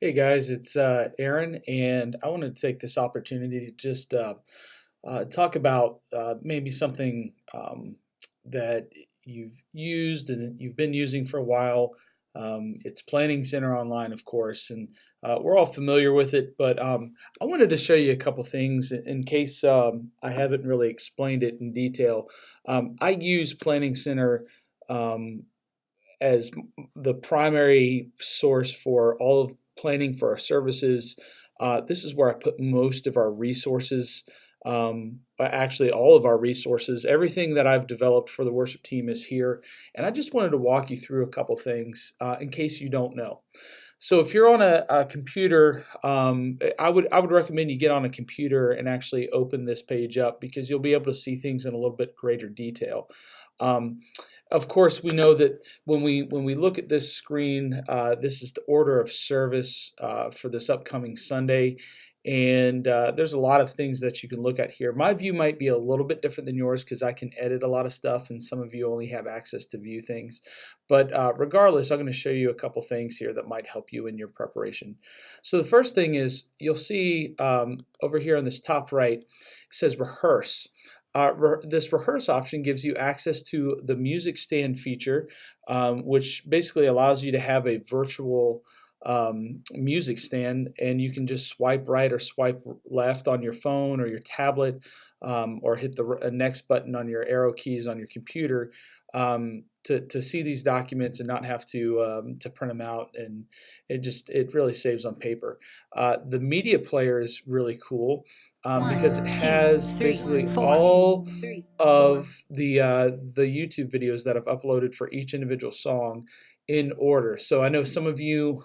Hey guys, it's Aaron, and I wanted to take this opportunity to just talk about maybe something that you've used and you've been using for a while. It's Planning Center Online, of course, and we're all familiar with it, but I wanted to show you a couple things in case I haven't really explained it in detail. I use Planning Center um, as the primary source for all of planning for our services. This is where I put most of our resources. Actually, all of our resources, everything that I've developed for the worship team is here. And I just wanted to walk you through a couple things in case you don't know. So if you're on a computer, I would recommend you get on a computer and actually open this page up because you'll be able to see things in a little bit greater detail. Um, of course, we know that when we look at this screen, this is the order of service for this upcoming Sunday, and there's a lot of things that you can look at here. My view might be a little bit different than yours because I can edit a lot of stuff, and some of you only have access to view things. But regardless, I'm going to show you a couple things here that might help you in your preparation. So the first thing is you'll see over here on this top right, it says rehearse. This rehearse option gives you access to the music stand feature, which basically allows you to have a virtual music stand, and you can just swipe right or swipe left on your phone or your tablet, or hit the next button on your arrow keys on your computer to see these documents and not have to print them out, and it really saves on paper. The media player is really cool because it One, two, has three, basically four. all of the YouTube videos that I've uploaded for each individual song in order. So I know some of you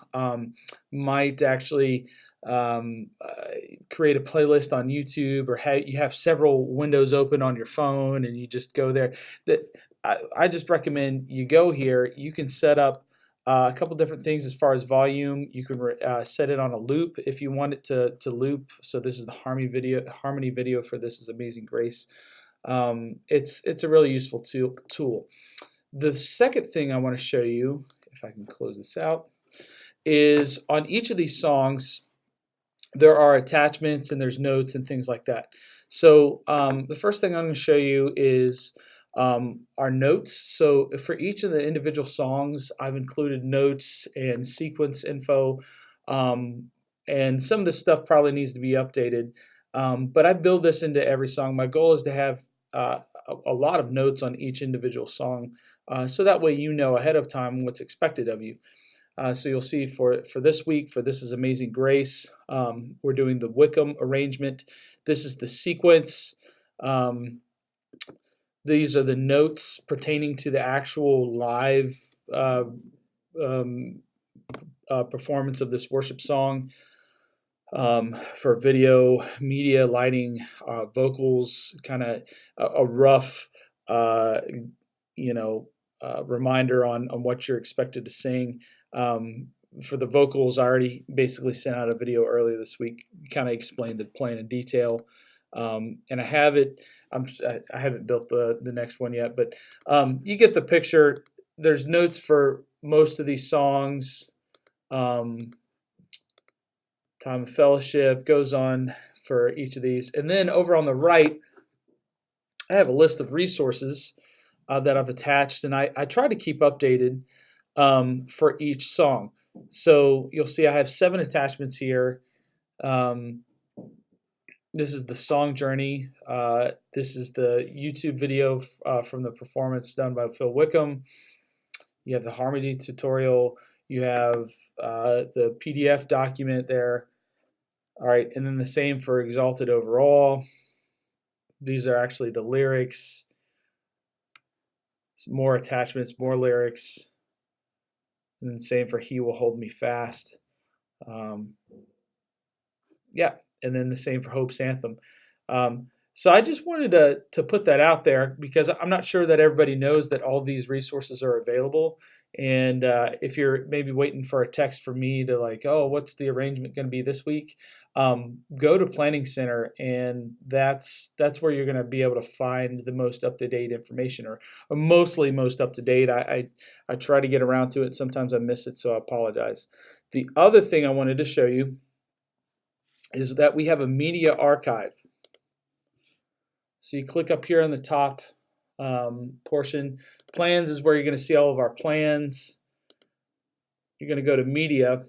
might actually create a playlist on YouTube, or you have several windows open on your phone and you just go there. That I just recommend you go here. You can set up a couple different things as far as volume. You can set it on a loop if you want it to loop. So this is the harmony video for This Is Amazing Grace. It's a really useful tool. The second thing I want to show you, if I can close this out, is on each of these songs there are attachments and there's notes and things like that. So the first thing I'm going to show you is our notes. So for each of the individual songs, I've included notes and sequence info, and some of this stuff probably needs to be updated. But I build this into every song. My goal is to have a lot of notes on each individual song, so that way you know ahead of time what's expected of you. So you'll see for this week, for This Is Amazing Grace, we're doing the Wickham arrangement. This is the sequence. Um, these are the notes pertaining to the actual live uh, um, performance of this worship song. For video, media, lighting, vocals, kind of a rough, uh, you know, reminder on what you're expected to sing. For the vocals, I already basically sent out a video earlier this week, kind of explained the plan in detail. And I have it. I haven't built the next one yet, but you get the picture. There's notes for most of these songs. Um, Time of fellowship goes on for each of these, and then over on the right, I have a list of resources that I've attached, and I try to keep updated for each song. So you'll see I have 7 attachments here. Um, this is the song journey. This is the YouTube video from the performance done by Phil Wickham. You have the harmony tutorial. You have the PDF document there. All right, and then the same for Exalted Overall. These are actually the lyrics. More attachments, more lyrics. And then same for He Will Hold Me Fast. Um, yeah, and then the same for Hope's Anthem. So I just wanted to put that out there because I'm not sure that everybody knows that all these resources are available. And if you're maybe waiting for a text from me to like, oh, what's the arrangement going to be this week? Go to Planning Center, and that's where you're going to be able to find the most up to date information, or mostly most up to date. I try to get around to it. Sometimes I miss it, so I apologize. The other thing I wanted to show you is that we have a media archive. So you click up here on the top portion. Plans is where you're going to see all of our plans. You're going to go to media.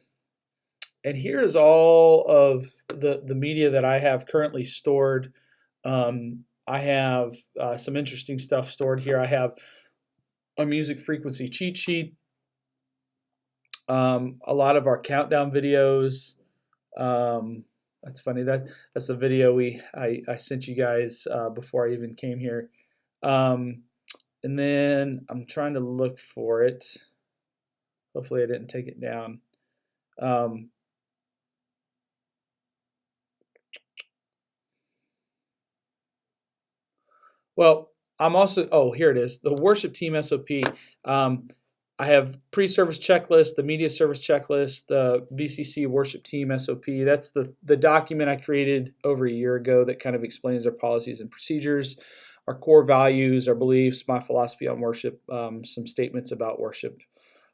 And here is all of the media that I have currently stored. I have some interesting stuff stored here. I have a music frequency cheat sheet, a lot of our countdown videos. That's funny. That's the video I sent you guys before I even came here. And then I'm trying to look for it. Hopefully I didn't take it down. Well, I'm also, oh, here it is, the worship team SOP. I have pre-service checklist, the media service checklist, the BCC worship team SOP. That's the document I created over a year ago that kind of explains our policies and procedures, our core values, our beliefs, my philosophy on worship, some statements about worship.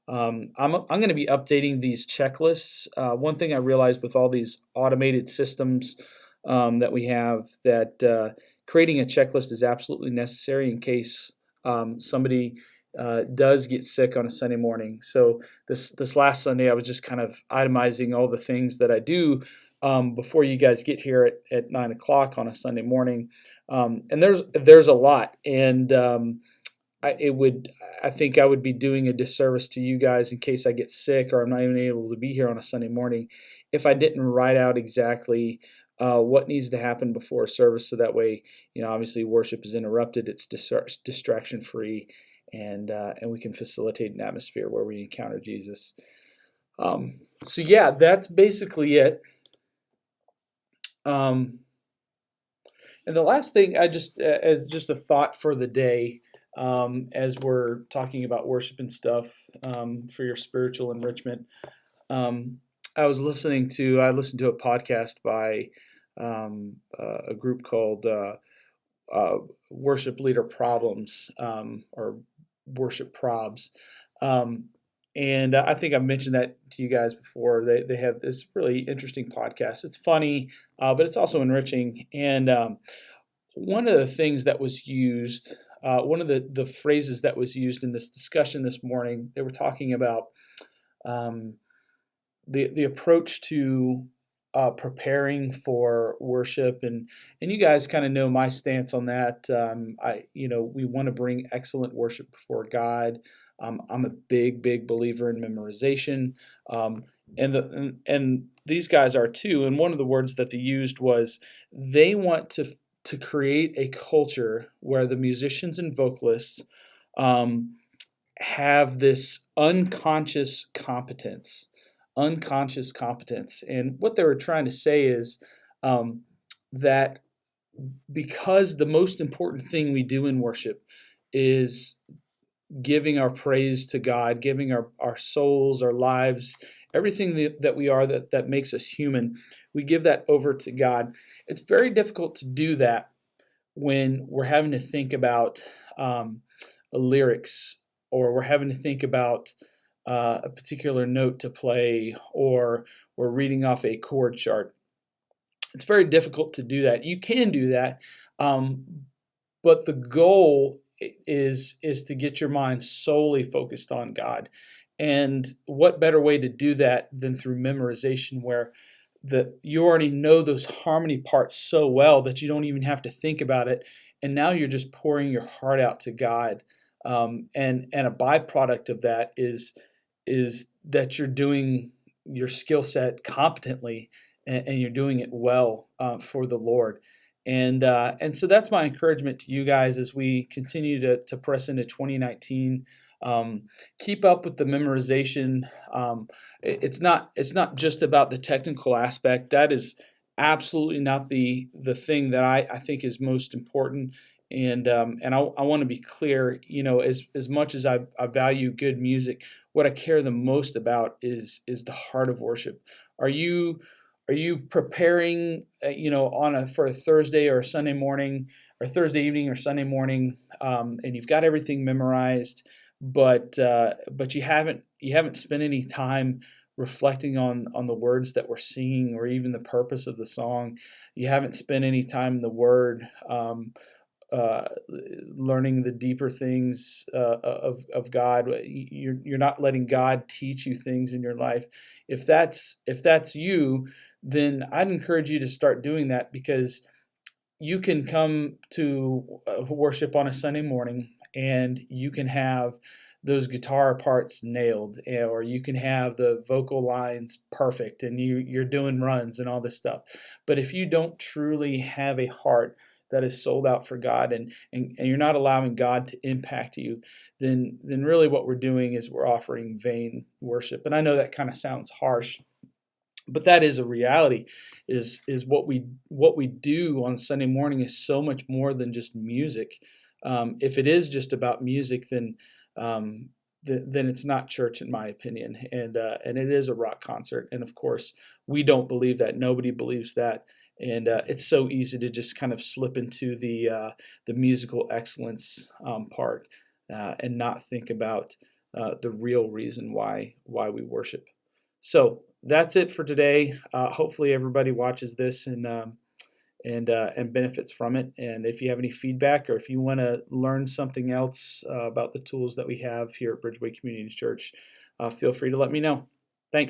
I'm going to be updating these checklists. One thing I realized with all these automated systems that we have, that creating a checklist is absolutely necessary in case somebody does get sick on a Sunday morning. So this last Sunday, I was just kind of itemizing all the things that I do before you guys get here at 9 o'clock on a Sunday morning. And there's a lot. And I think I would be doing a disservice to you guys in case I get sick or I'm not even able to be here on a Sunday morning if I didn't write out exactly what needs to happen before a service, so that way, obviously worship is interrupted, it's distraction free, and we can facilitate an atmosphere where we encounter Jesus. So yeah, that's basically it. And the last thing, as just a thought for the day, as we're talking about worship and stuff, for your spiritual enrichment. I listened to a podcast by a group called Worship Leader Problems, or Worship Probs. And I think I've mentioned that to you guys before. They have this really interesting podcast. It's funny, but it's also enriching. And one of the things that was used, one of the phrases that was used in this discussion this morning, they were talking about the approach to preparing for worship, and you guys kind of know my stance on that. We want to bring excellent worship before God. I'm a big believer in memorization, and these guys are too. And one of the words that they used was they want to create a culture where the musicians and vocalists have this unconscious competence. And what they were trying to say is that because the most important thing we do in worship is giving our praise to God, giving our souls, our lives, everything that we are that makes us human, we give that over to God. It's very difficult to do that when we're having to think about lyrics, or we're having to think about a particular note to play, or we're reading off a chord chart. It's very difficult to do that. You can do that, but the goal is to get your mind solely focused on God. And what better way to do that than through memorization, where you already know those harmony parts so well that you don't even have to think about it, and now you're just pouring your heart out to God. And a byproduct of that is that you're doing your skill set competently, and you're doing it well for the Lord. And so that's my encouragement to you guys as we continue to press into 2019. Keep up with the memorization. It's not just about the technical aspect. That is absolutely not the thing that I think is most important. And I want to be clear, as much as I value good music, what I care the most about is the heart of worship. Are you are you preparing, on a for a Thursday or a Sunday morning, or Thursday evening or Sunday morning, and you've got everything memorized, but you haven't spent any time reflecting on the words that we're singing, or even the purpose of the song. You haven't spent any time in the Word, uh, learning the deeper things of God. You're not letting God teach you things in your life. If that's you, then I'd encourage you to start doing that, because you can come to worship on a Sunday morning, and you can have those guitar parts nailed, or you can have the vocal lines perfect, and you're doing runs and all this stuff. But if you don't truly have a heart that is sold out for God, and you're not allowing God to impact you, then really what we're doing is we're offering vain worship. And I know that kind of sounds harsh, but that is a reality. Is what we do on Sunday morning is so much more than just music. If it is just about music, um, then it's not church, in my opinion, and it is a rock concert. And of course, we don't believe that. Nobody believes that. And it's so easy to just kind of slip into the musical excellence part, and not think about the real reason why we worship. So that's it for today. Hopefully, everybody watches this and benefits from it. And if you have any feedback, or if you want to learn something else about the tools that we have here at Bridgeway Community Church, feel free to let me know. Thanks.